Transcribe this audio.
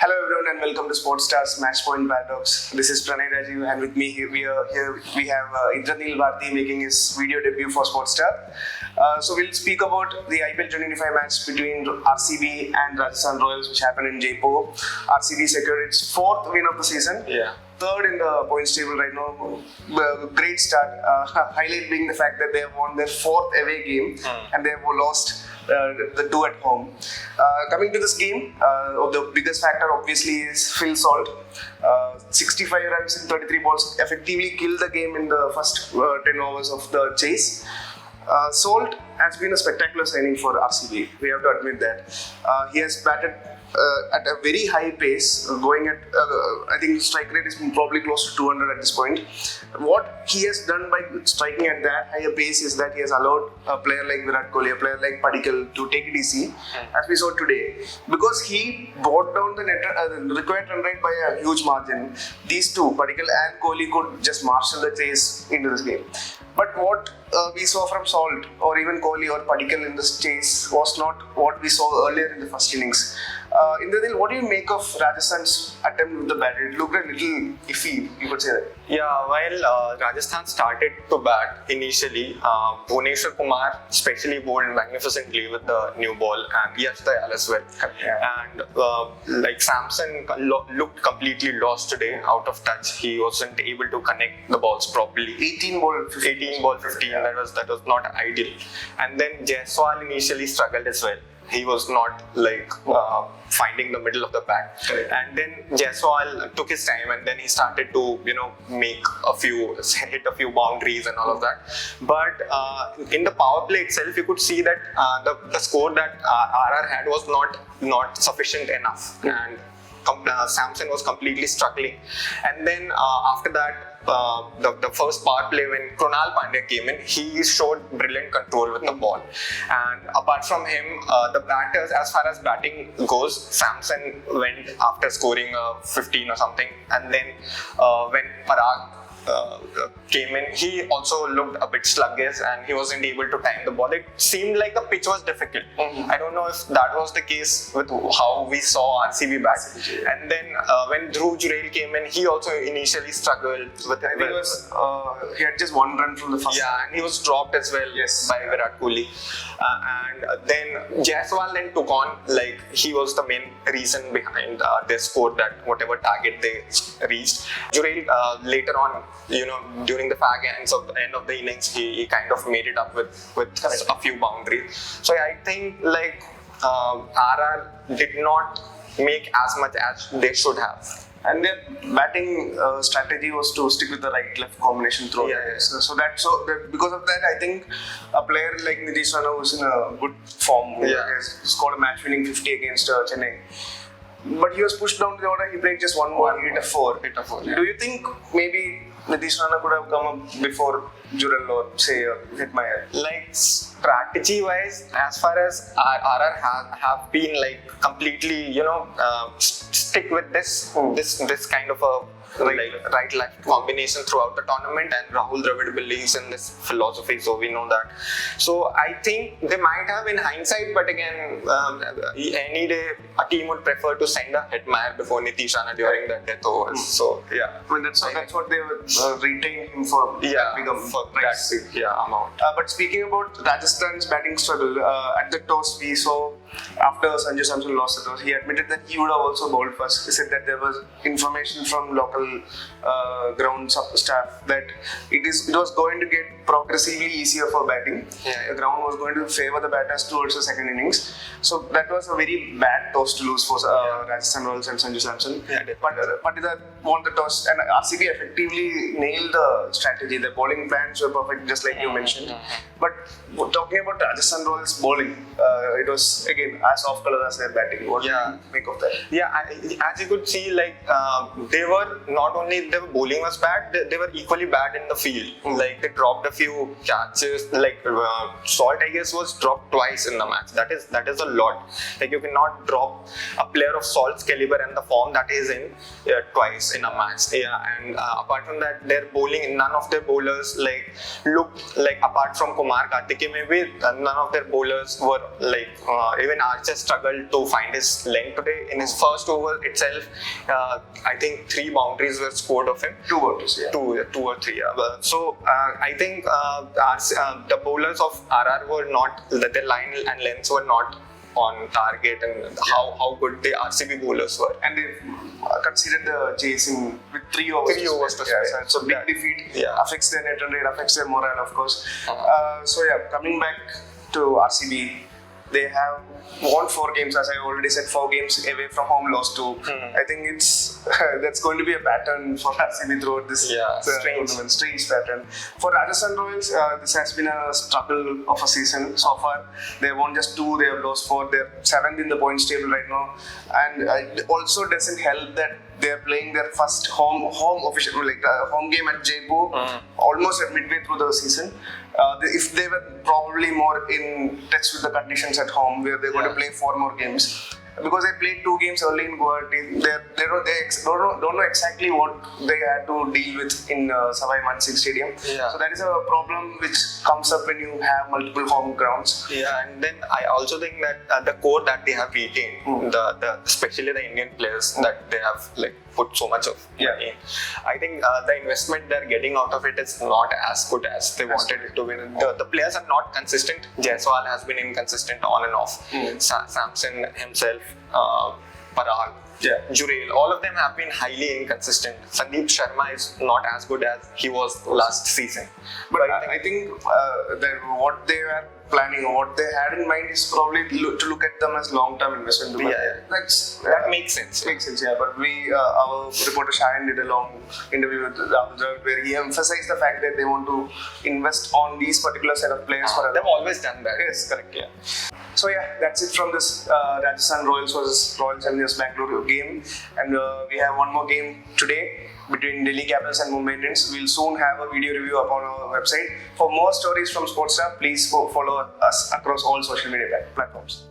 Hello everyone and welcome to Sportstar's Match Point Paradox. This is Pranay Rajiv and with me we have Indranil Bharti making his video debut for Sportstar. So we'll speak about the IPL 2025 match between RCB and Rajasthan Royals which happened in Jaipur. RCB secured its fourth win of the season. Third in the points table right now. Great start. Highlight being the fact that they have won their fourth away game and they have lost the two at home. Coming to this game, the biggest factor obviously is Phil Salt. 65 runs in 33 balls effectively killed the game in the first 10 overs of the chase. Salt has been a spectacular signing for RCB. We have to admit that. He has batted at a very high pace, going at I think strike rate is probably close to 200 at this point. What he has done by striking at that higher pace is that he has allowed a player like Virat Kohli, a player like Padikkal to take it easy, as we saw today. Because he brought down the required run rate by a huge margin, these two, Padikkal and Kohli, could just marshal the chase into this game. But what we saw from Salt or even Kohli or Padikkal in this chase was not what we saw earlier in the first innings. Indranil, what do you make of Rajasthan's attempt with the bat? It looked a little iffy, you could say that. Yeah, while Rajasthan started to bat initially, Bhuvneshwar Kumar especially bowled magnificently with the new ball and Yash Dayal as well. And like Samson looked completely lost today, out of touch. He wasn't able to connect the balls properly. 18 ball 15, that was not ideal. And then Jaiswal initially struggled as well. He was not like finding the middle of the pack. And then Jaiswal took his time and then he started to, hit a few boundaries and all of that. But in the power play itself, you could see that the score that RR had was not sufficient enough. And Samson was completely struggling. And then after that, the first power play when Krunal Pandya came in, he showed brilliant control with the ball. And apart from him, the batters, as far as batting goes, Samson went after scoring 15 or something. And then when Parag came in, he also looked a bit sluggish and he wasn't able to time the ball. It seemed like the pitch was difficult. I don't know if that was the case with how we saw RCB bat. And then when Dhruv Jurel came in, he also initially struggled with it. He had just one run from the first. Yeah, and he was dropped as well by Virat Kohli. And then Jaiswal then took on, like he was the main reason behind their score, that whatever target they reached. Jurel later on, during the fag end of the innings, he kind of made it up with a few boundaries. So I think like RR did not make as much as they should have. And their batting strategy was to stick with the right-left combination throughout. So because of that, I think a player like Nitish Rana was in a good form. He has scored a match-winning 50 against Chennai. But he was pushed down the order. He played just one more. He hit a 4. Do you think maybe Nitish Rana could have come up before Jurel or say Hitmaier? Like strategy-wise, as far as RR have been like completely, stick with this kind of a right-left combination throughout the tournament, and Rahul Dravid believes in this philosophy, so we know that. So I think they might have in hindsight, but again, any day a team would prefer to send a Hitmaier before Nitish Rana during the death overs. So yeah, I mean that's what they would retain him for. That big amount. But speaking about Rajasthan's batting struggle, at the toss we saw after Sanju Samson lost the toss, he admitted that he would have also bowled first. He said that there was information from local ground staff that it was going to get progressively easier for batting. The ground was going to favour the batters towards the second innings. So that was a very bad toss to lose for Rajasthan Royals and Sanju Samson. Patidar won the toss and RCB effectively nailed the strategy. The bowling plans were perfect, just like you mentioned. But talking about Rajasthan Royals bowling, it was again as off color as their batting. What do you make of that? Yeah, as you could see, like they were not only their bowling was bad, they were equally bad in the field. Like they dropped a few catches. Like Salt, I guess, was dropped twice in the match. That is a lot. Like you cannot drop a player of Salt's caliber and the form that is in twice in a match. And apart from that, their bowling, none of their bowlers looked like, apart from Kumar Karthike, maybe none of their bowlers were even Archer struggled to find his length today. In his first over itself, I think 3 boundaries were scored of him. 2 boundaries, yeah. 2 or 3. So I think the bowlers of RR were not, their line and lengths were not on target, and how good the RCB bowlers were. And they considered the chasing with 3 overs. 3 overs to spare. So it's a big defeat. Affects their net run rate, affects their morale, of course. So yeah, coming back to RCB, they have won 4 games, as I already said, 4 games away from home, lost 2. I think it's that's going to be a pattern for RCB throughout this strange pattern. For Rajasthan Royals, this has been a struggle of a season so far. They won just 2, they have lost 4. They're 7th in the points table right now, and it also doesn't help that they're playing their first home official, like home game at Jaipur, almost at midway through the season. If they were probably more in touch with the conditions at home, where they're going to play 4 more games, because they played 2 games early in Guwahati, they don't know exactly what they had to deal with in Savai Mansingh Stadium. So that is a problem which comes up when you have multiple home grounds. And then I also think that the core that they have retained, especially the Indian players that they have put so much of money in, I think the investment they're getting out of it is not as good as they wanted it to be. The players are not consistent. Jaiswal has been inconsistent on and off. Samson himself, Parag, Jurel, all of them have been highly inconsistent. Sandeep Sharma is not as good as he was last season. But I think that what they were planning, or what they had in mind, is probably to look at them as long-term investment. That makes sense. But our reporter Shayan did a long interview with Dhruv, where he emphasized the fact that they want to invest on these particular set of players. They've always done that. Yes, correct. So that's it from this Rajasthan Royals versus Royal Challengers Bengaluru game, and we have one more game today between Delhi Capitals and Mumbai Indians. We'll soon have a video review up on our website. For more stories from Sportstar, please follow us across all social media platforms.